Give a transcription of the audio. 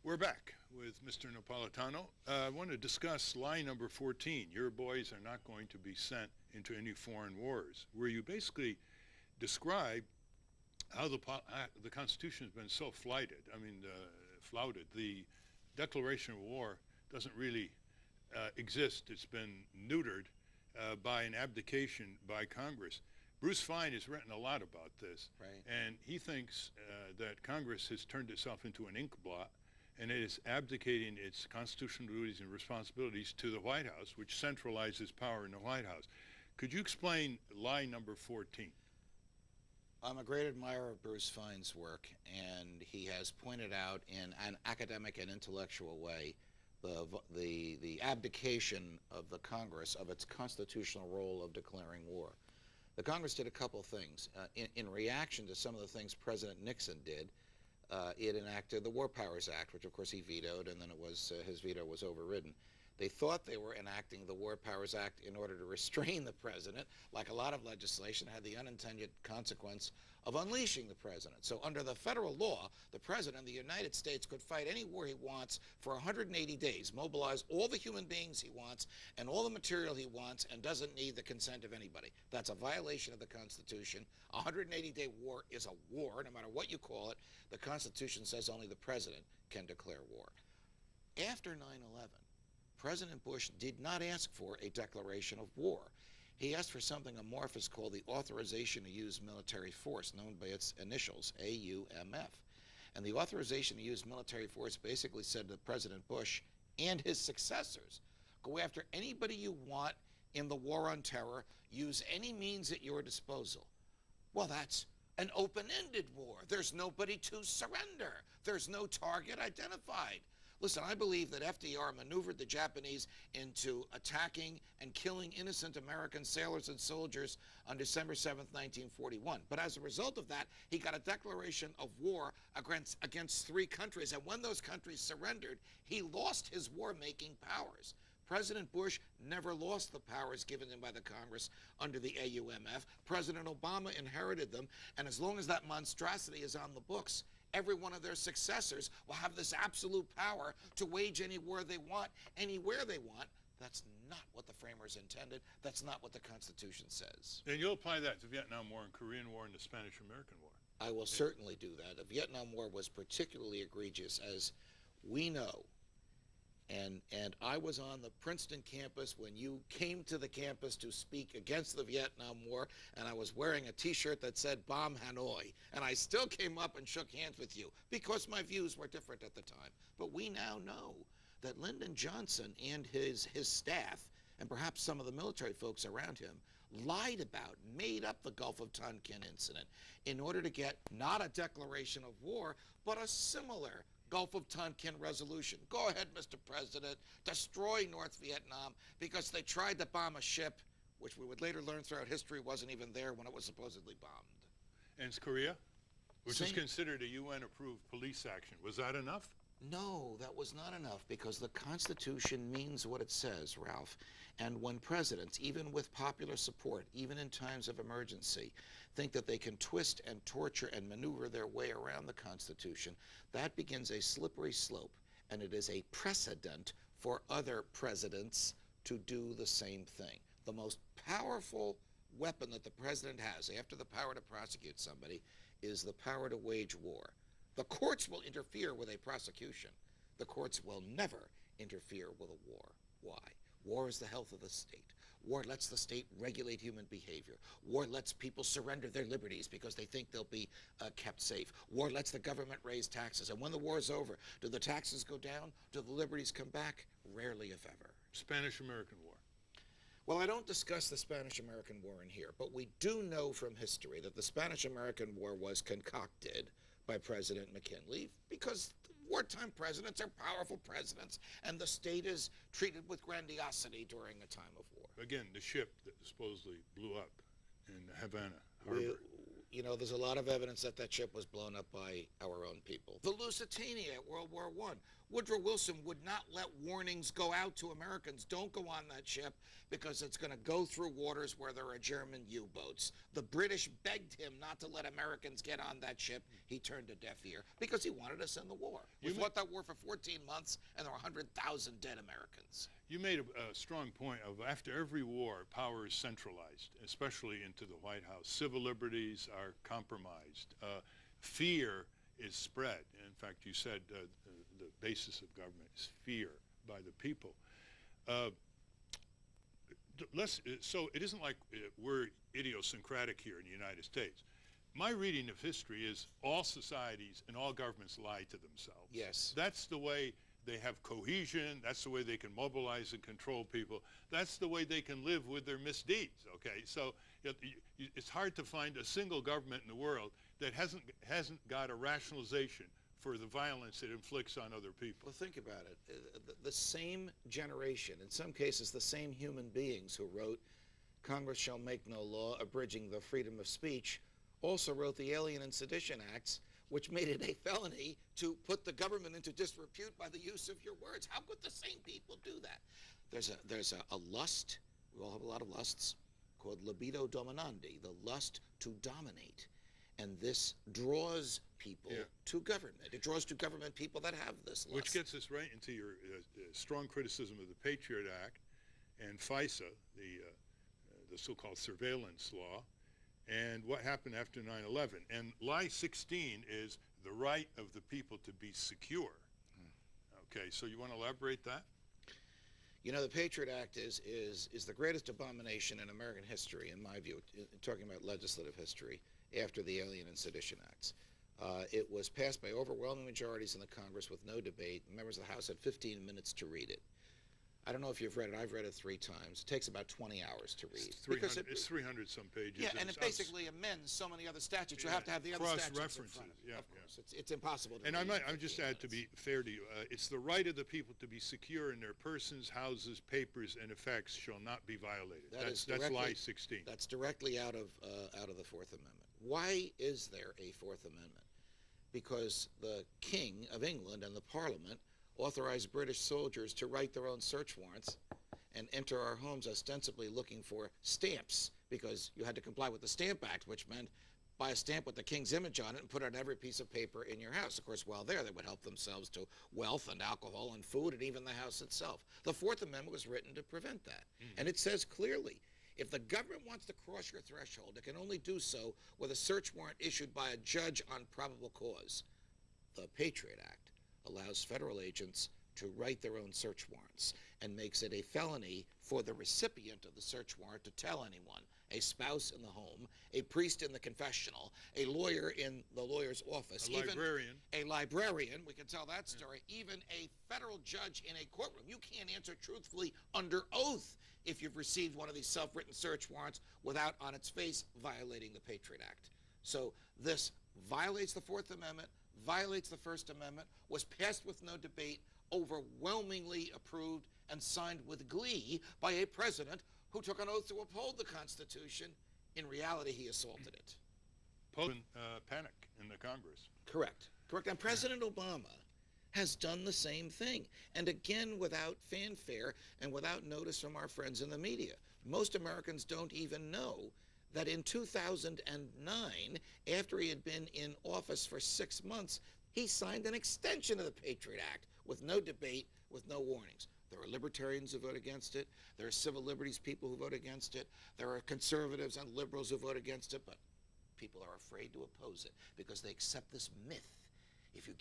We're back with Mr. Napolitano. I want to discuss lie number 14. Your boys are not going to be sent into any foreign wars, where you basically describe how the Constitution has been so flouted. Flouted. The declaration of war doesn't really exist. It's been neutered by an abdication by Congress. Bruce Fein has written a lot about this, Right. and he thinks that Congress has turned itself into an ink blot, and it is abdicating its constitutional duties and responsibilities to the White House, which centralizes power in the White House. Could you explain lie number 14? I'm a great admirer of Bruce Fein's work, and he has pointed out in an academic and intellectual way the abdication of the Congress of its constitutional role of declaring war. The Congress did a couple things. In reaction to some of the things President Nixon did, it enacted the War Powers Act, which of course he vetoed, and then his veto was overridden. They thought they were enacting the War Powers Act in order to restrain the president. Like a lot of legislation, had the unintended consequence of unleashing the president. So under the federal law, the president of the United States could fight any war he wants for 180 days, mobilize all the human beings he wants and all the material he wants, and doesn't need the consent of anybody. That's a violation of the Constitution. A 180-day war is a war, no matter what you call it. The Constitution says only the president can declare war. After 9/11, President Bush did not ask for a declaration of war. He asked for something amorphous called the authorization to use military force, known by its initials, AUMF. And the authorization to use military force basically said to President Bush and his successors, go after anybody you want in the war on terror, use any means at your disposal. Well, that's an open-ended war. There's nobody to surrender. There's no target identified. Listen, I believe that FDR maneuvered the Japanese into attacking and killing innocent American sailors and soldiers on December 7th, 1941. But as a result of that, he got a declaration of war against 3 countries. And when those countries surrendered, he lost his war-making powers. President Bush never lost the powers given him by the Congress under the AUMF. President Obama inherited them, and as long as that monstrosity is on the books, every one of their successors will have this absolute power to wage any war they want, anywhere they want. That's not what the framers intended. That's not what the Constitution says. And you'll apply that to the Vietnam War and Korean War and the Spanish-American War. I will certainly do that. The Vietnam War was particularly egregious, as we know. And I was on the Princeton campus when you came to the campus to speak against the Vietnam War, and I was wearing a T-shirt that said "Bomb Hanoi," and I still came up and shook hands with you because my views were different at the time. But we now know that Lyndon Johnson and his staff, and perhaps some of the military folks around him, lied about, made up the Gulf of Tonkin incident in order to get not a declaration of war, but a similar Gulf of Tonkin resolution. Go ahead, Mr. President, destroy North Vietnam, because they tried to bomb a ship, which we would later learn throughout history wasn't even there when it was supposedly bombed. And Korea, which is considered a UN-approved police action. Was that enough? No, that was not enough, because the Constitution means what it says, Ralph. And when presidents, even with popular support, even in times of emergency, think that they can twist and torture and maneuver their way around the Constitution, that begins a slippery slope, and it is a precedent for other presidents to do the same thing. The most powerful weapon that the president has, after the power to prosecute somebody, is the power to wage war. The courts will interfere with a prosecution. The courts will never interfere with a war. Why? War is the health of the state. War lets the state regulate human behavior. War lets people surrender their liberties because they think they'll be kept safe. War lets the government raise taxes. And when the war is over, do the taxes go down? Do the liberties come back? Rarely, if ever. Spanish-American War. Well, I don't discuss the Spanish-American War in here, but we do know from history that the Spanish-American War was concocted by President McKinley, because wartime presidents are powerful presidents, and the state is treated with grandiosity during a time of war. Again, the ship that supposedly blew up in Havana Harbor. You know, there's a lot of evidence that that ship was blown up by our own people. The Lusitania at World War I. Woodrow Wilson would not let warnings go out to Americans, don't go on that ship because it's going to go through waters where there are German U-boats. The British begged him not to let Americans get on that ship. He turned a deaf ear because he wanted us in the war. We fought that war for 14 months, and there were 100,000 dead Americans. You made a strong point of after every war, power is centralized, especially into the White House. Civil liberties are compromised. Fear is spread. In fact, you said the basis of government is fear by the people. So it isn't like we're idiosyncratic here in the United States. My reading of history is all societies and all governments lie to themselves. Yes. That's the way they have cohesion. That's the way they can mobilize and control people. That's the way they can live with their misdeeds, okay? So it's hard to find a single government in the world that hasn't got a rationalization for the violence it inflicts on other people. Well, think about it. The same generation, in some cases the same human beings who wrote Congress shall make no law abridging the freedom of speech, also wrote the Alien and Sedition Acts, which made it a felony to put the government into disrepute by the use of your words. How could the same people do that? There's a lust, we all have a lot of lusts, called libido dominandi, the lust to dominate. And this draws people to government. It draws to government people that have this lust. Which gets us right into your strong criticism of the Patriot Act and FISA, the so-called surveillance law, and what happened after 9/11. And lie 16 is the right of the people to be secure. Okay, so you want to elaborate that? You know, the Patriot Act is the greatest abomination in American history, in my view, talking about legislative history, after the Alien and Sedition Acts. It was passed by overwhelming majorities in the Congress with no debate. Members of the House had 15 minutes to read it. I don't know if you've read it. I've read it 3 times. It takes about 20 hours to read. It's 300 some pages. Yeah, and it basically amends so many other statutes. You have to have the other statutes in front of you. Yeah, of course. It's impossible to And read. I'm just add to be fair to you. It's the right of the people to be secure in their persons, houses, papers, and effects shall not be violated. That's lie 16. That's directly out of the Fourth Amendment. Why is there a Fourth Amendment? Because the King of England and the Parliament authorized British soldiers to write their own search warrants and enter our homes ostensibly looking for stamps, because you had to comply with the Stamp Act, which meant buy a stamp with the King's image on it and put it on every piece of paper in your house. Of course, while there, they would help themselves to wealth and alcohol and food and even the house itself. The Fourth Amendment was written to prevent that. And it says clearly, if the government wants to cross your threshold, it can only do so with a search warrant issued by a judge on probable cause. The Patriot Act allows federal agents to write their own search warrants and makes it a felony for the recipient of the search warrant to tell anyone, a spouse in the home, a priest in the confessional, a lawyer in the lawyer's office, a librarian, we can tell that story, even a federal judge in a courtroom. You can't answer truthfully under oath if you've received one of these self-written search warrants without, on its face, violating the Patriot Act. So this violates the Fourth Amendment, violates the First Amendment, was passed with no debate, overwhelmingly approved and signed with glee by a president who took an oath to uphold the Constitution. In reality, he assaulted it. Panic in the Congress. Correct. And President Obama has done the same thing, and again without fanfare and without notice from our friends in the media. Most Americans don't even know that in 2009, after he had been in office for 6 months, he signed an extension of the Patriot Act with no debate, with no warnings. There are libertarians who vote against it. There are civil liberties people who vote against it. There are conservatives and liberals who vote against it, but people are afraid to oppose it because they accept this myth. If you